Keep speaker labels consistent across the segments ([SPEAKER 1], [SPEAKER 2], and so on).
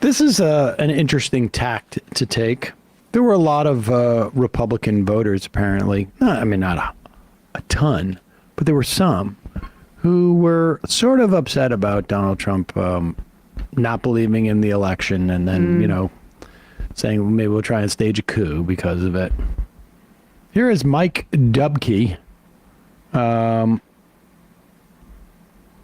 [SPEAKER 1] This is an interesting tact to take. There were a lot of Republican voters, apparently. Not a ton, but there were some who were sort of upset about Donald Trump not believing in the election and then, saying, well, maybe we'll try and stage a coup because of it. Here is Mike Dubke,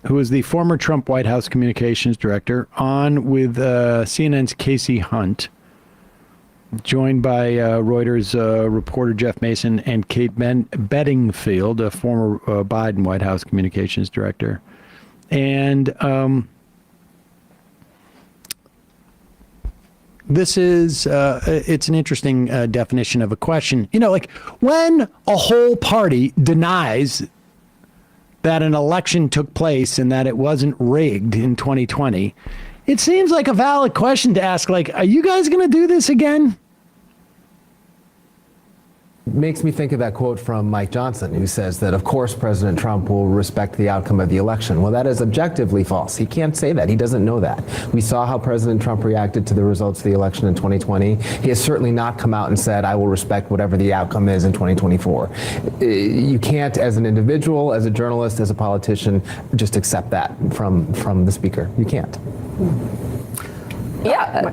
[SPEAKER 1] who is the former Trump White House communications director, on with CNN's Casey Hunt, joined by Reuters reporter Jeff Mason and Kate Bedingfield, a former Biden White House communications director. And this is, it's an interesting definition of a question. Like when a whole party denies that an election took place and that it wasn't rigged in 2020, it seems like a valid question to ask, like, are you guys going to do this again?
[SPEAKER 2] Makes me think of that quote from Mike Johnson, who says that, of course, President Trump will respect the outcome of the election. Well, that is objectively false. He can't say that. He doesn't know that. We saw how President Trump reacted to the results of the election in 2020. He has certainly not come out and said, I will respect whatever the outcome is in 2024. You can't, as an individual, as a journalist, as a politician, just accept that from the speaker. You can't.
[SPEAKER 3] Yeah,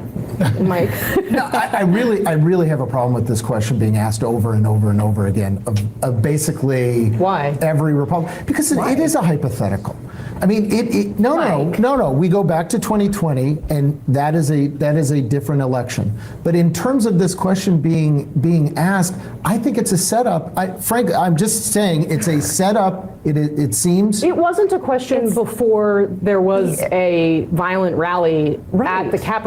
[SPEAKER 3] Mike.
[SPEAKER 4] No, I really have a problem with this question being asked over and over and over again of basically
[SPEAKER 3] why
[SPEAKER 4] every Republican, because it is a hypothetical. I mean, no. We go back to 2020, and that is a different election. But in terms of this question being asked, I think it's a setup. Frank, I'm just saying it's a setup. It seems.
[SPEAKER 3] It wasn't a question before there was a violent rally at the Capitol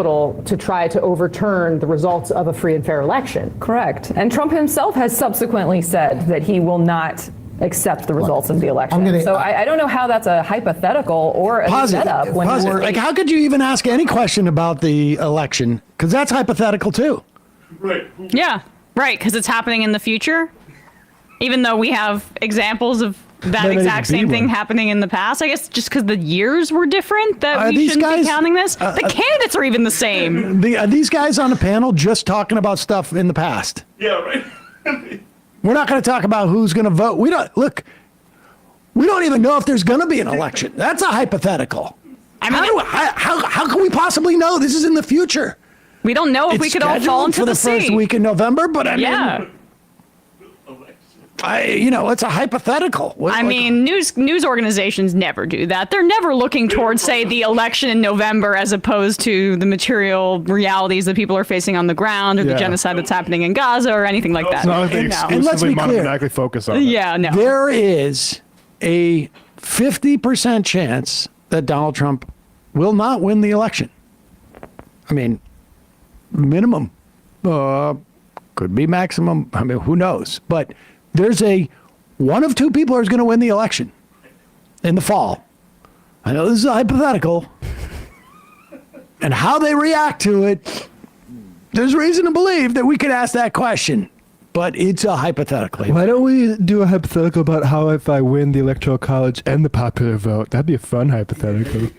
[SPEAKER 3] to try to overturn the results of a free and fair election.
[SPEAKER 5] Correct. And Trump himself has subsequently said that he will not accept the results of the election. I don't know how that's a hypothetical or a setup.
[SPEAKER 1] Like, how could you even ask any question about the election? Because that's hypothetical too.
[SPEAKER 6] Right. Yeah, right. Because it's happening in the future. Even though we have examples of that exact same thing happening in the past. I guess just because the years were different that we shouldn't be counting this. The candidates are even the same.
[SPEAKER 1] Are these guys on the panel just talking about stuff in the past?
[SPEAKER 6] Yeah, right.
[SPEAKER 1] We're not going to talk about who's going to vote. We don't even know if there's going to be an election. That's a hypothetical. I mean, how can we possibly know this is in the future?
[SPEAKER 6] We don't know if we could all fall into the sea.
[SPEAKER 1] First week in November, but I mean, it's a hypothetical.
[SPEAKER 6] News organizations never do that. They're never looking towards, say, the election in November as opposed to the material realities that people are facing on the ground or the genocide that's happening in Gaza or anything like that.
[SPEAKER 1] And let's be clear.
[SPEAKER 7] Focus on it.
[SPEAKER 6] Yeah, no.
[SPEAKER 1] There is a 50% chance that Donald Trump will not win the election. I mean, minimum. Could be maximum. I mean, who knows? But there's one of two people who's going to win the election in the fall. I know this is a hypothetical. And how they react to it, there's reason to believe that we could ask that question. But it's a hypothetical.
[SPEAKER 7] Why don't we do a hypothetical about how if I win the Electoral College and the popular vote? That'd be a fun hypothetical.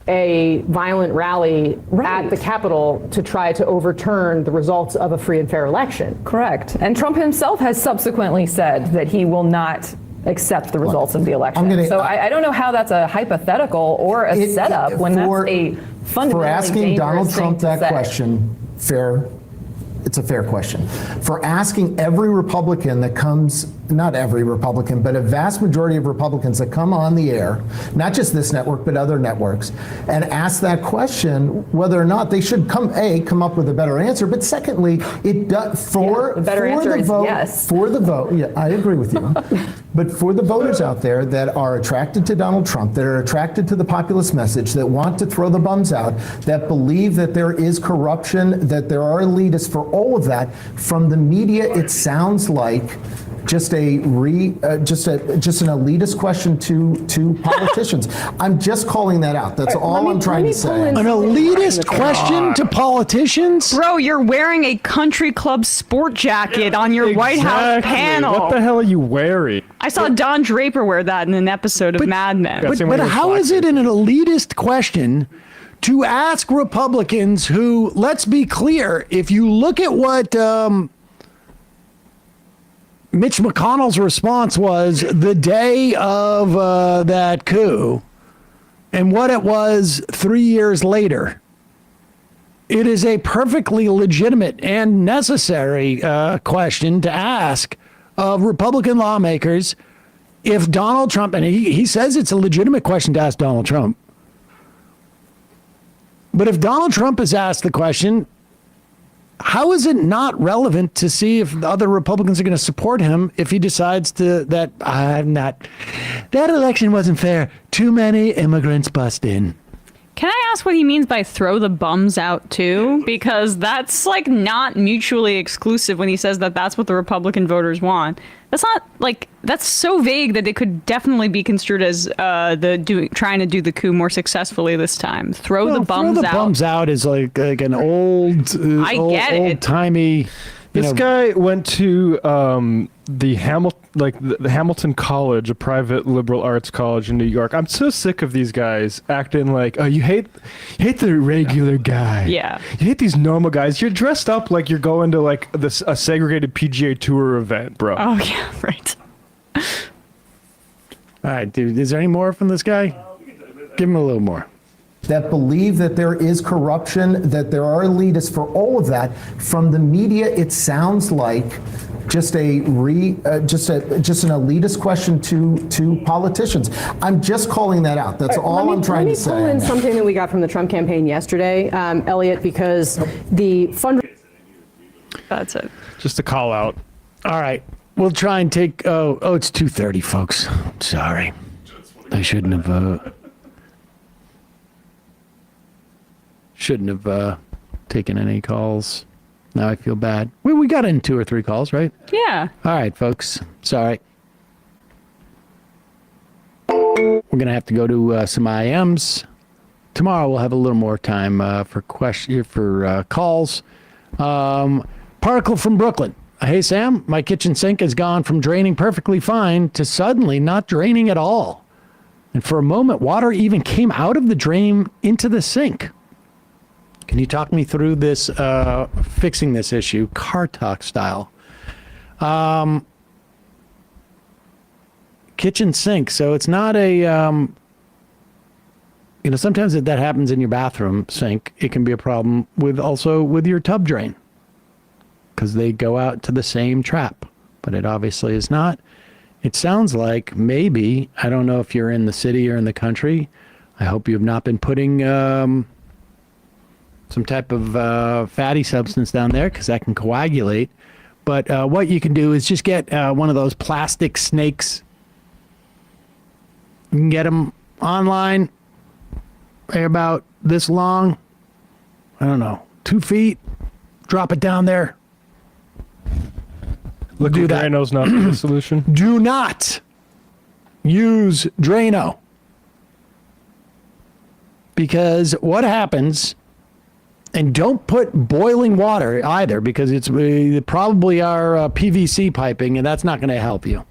[SPEAKER 3] A violent rally at the Capitol to try to overturn the results of a free and fair election.
[SPEAKER 5] Correct. And Trump himself has subsequently said that he will not accept the results of the election. I don't know how that's a hypothetical or a setup when that's a fundamentally
[SPEAKER 4] for asking Donald Trump that question, it's a fair question. For asking every Republican that comes, not every Republican, but a vast majority of Republicans that come on the air, not just this network, but other networks, and ask that question, whether or not they should come up with a better answer, but secondly, it does for the vote. Yeah, I agree with you. But for the voters out there that are attracted to Donald Trump, that are attracted to the populist message, that want to throw the bums out, that believe that there is corruption, that there are elitists, for all of that, from the media, it sounds like just an elitist question to politicians. I'm just calling that out. That's all I'm trying to say.
[SPEAKER 1] An elitist question to politicians?
[SPEAKER 6] Bro, you're wearing a country club sport jacket on your White House panel.
[SPEAKER 7] What the hell are you wearing?
[SPEAKER 6] I saw Don Draper wear that in an episode of Mad Men.
[SPEAKER 1] But how is it an elitist question to ask Republicans who, let's be clear, if you look at what Mitch McConnell's response was the day of that coup and what it was 3 years later, it is a perfectly legitimate and necessary question to ask of Republican lawmakers if Donald Trump, and he says it's a legitimate question to ask Donald Trump, but if Donald Trump is asked the question, how is it not relevant to see if the other Republicans are going to support him if he decides that election wasn't fair, too many immigrants bust in?
[SPEAKER 6] Can I ask what he means by throw the bums out too? Because that's like not mutually exclusive when he says that that's what the Republican voters want. That's not like, that's so vague that it could definitely be construed as trying to do the coup more successfully this time. Throw the bums out.
[SPEAKER 1] Bums out is like an old timey.
[SPEAKER 7] This guy went to the Hamilton College, a private liberal arts college in New York. I'm so sick of these guys acting like, oh, you hate the regular guy.
[SPEAKER 6] Yeah.
[SPEAKER 7] You hate these normal guys. You're dressed up like you're going to like a segregated PGA Tour event, bro.
[SPEAKER 6] Oh yeah, right.
[SPEAKER 1] All right, dude. Is there any more from this guy? Give him a little more.
[SPEAKER 4] That believe that there is corruption, that there are elitists. For all of that, from the media, it sounds like just an elitist question to politicians. I'm just calling that out. That's all I'm trying to say.
[SPEAKER 3] Let me pull in something that we got from the Trump campaign yesterday, Elliot, because the fundraiser.
[SPEAKER 6] That's it.
[SPEAKER 7] Just a call out.
[SPEAKER 1] All right, we'll try and take. Oh, it's 2:30, folks. Sorry, I shouldn't have taken any calls. Now I feel bad. We got in 2 or 3 calls, right?
[SPEAKER 6] Yeah.
[SPEAKER 1] All right, folks. Sorry. We're going to have to go to some IMs. Tomorrow we'll have a little more time for calls. Particle from Brooklyn. Hey, Sam, my kitchen sink has gone from draining perfectly fine to suddenly not draining at all. And for a moment, water even came out of the drain into the sink. Can you talk me through this, fixing this issue, car talk style? Kitchen sink. So it's not a, sometimes that happens in your bathroom sink. It can be a problem with your tub drain because they go out to the same trap, but it obviously is not. It sounds like maybe, I don't know if you're in the city or in the country. I hope you have not been putting, some type of fatty substance down there because that can coagulate. But what you can do is just get one of those plastic snakes. You can get them online. They're about this long. I don't know, 2 feet. Drop it down there.
[SPEAKER 7] Liquid Drano's not the solution.
[SPEAKER 1] Do not use Drano. Because what happens... And don't put boiling water either because it's probably our PVC piping and that's not going to help you.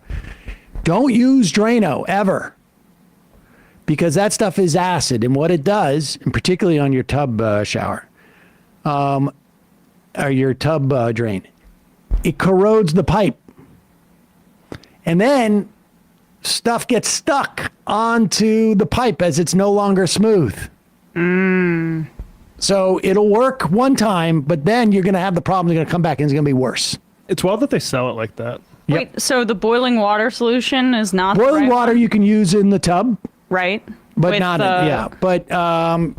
[SPEAKER 1] Don't use Drano ever because that stuff is acid. And what it does, and particularly on your tub shower or your tub drain, it corrodes the pipe. And then stuff gets stuck onto the pipe as it's no longer smooth. So it'll work one time, but then you're going to have the problem. You're going to come back and it's going to be worse.
[SPEAKER 7] It's wild that they sell it like that.
[SPEAKER 6] Wait, so the boiling water solution is not
[SPEAKER 1] boiling
[SPEAKER 6] the right
[SPEAKER 1] water
[SPEAKER 6] one?
[SPEAKER 1] you can use in the tub,
[SPEAKER 6] right?
[SPEAKER 1] but
[SPEAKER 6] With
[SPEAKER 1] not
[SPEAKER 6] the...
[SPEAKER 1] But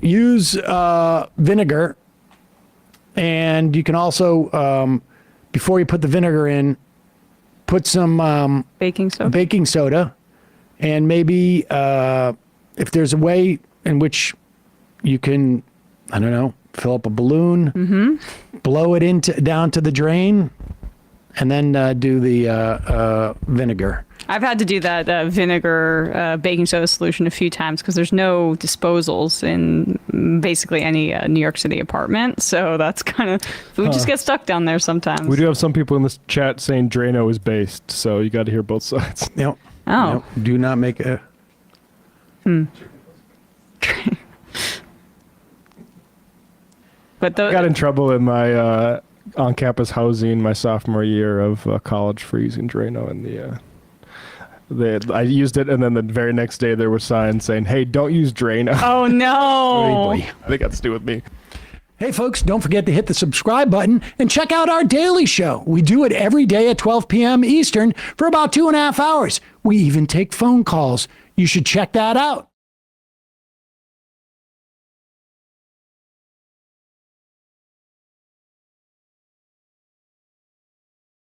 [SPEAKER 1] use vinegar, and you can also before you put the vinegar in, put some
[SPEAKER 6] baking
[SPEAKER 1] soda, and maybe if there's a way in which you can, I don't know, fill up a balloon, blow it down to the drain, and then do the vinegar.
[SPEAKER 6] I've had to do that vinegar baking soda solution a few times because there's no disposals in basically any New York City apartment. So that's kind of, food just gets stuck down there sometimes.
[SPEAKER 7] We do have some people in this chat saying Drano is based, so you got to hear both sides.
[SPEAKER 1] Yep.
[SPEAKER 6] Oh.
[SPEAKER 1] Yep. Do not make a...
[SPEAKER 6] But
[SPEAKER 7] I got in trouble in my on-campus housing my sophomore year of college for using Drano in I used it, and then the very next day there were signs saying, "Hey, don't use Drano."
[SPEAKER 6] Oh no!
[SPEAKER 1] Boy.
[SPEAKER 7] I think that's to do with me.
[SPEAKER 1] Hey, folks, don't forget to hit the subscribe button and check out our daily show. We do it every day at 12 p.m. Eastern for about 2.5 hours. We even take phone calls. You should check that out.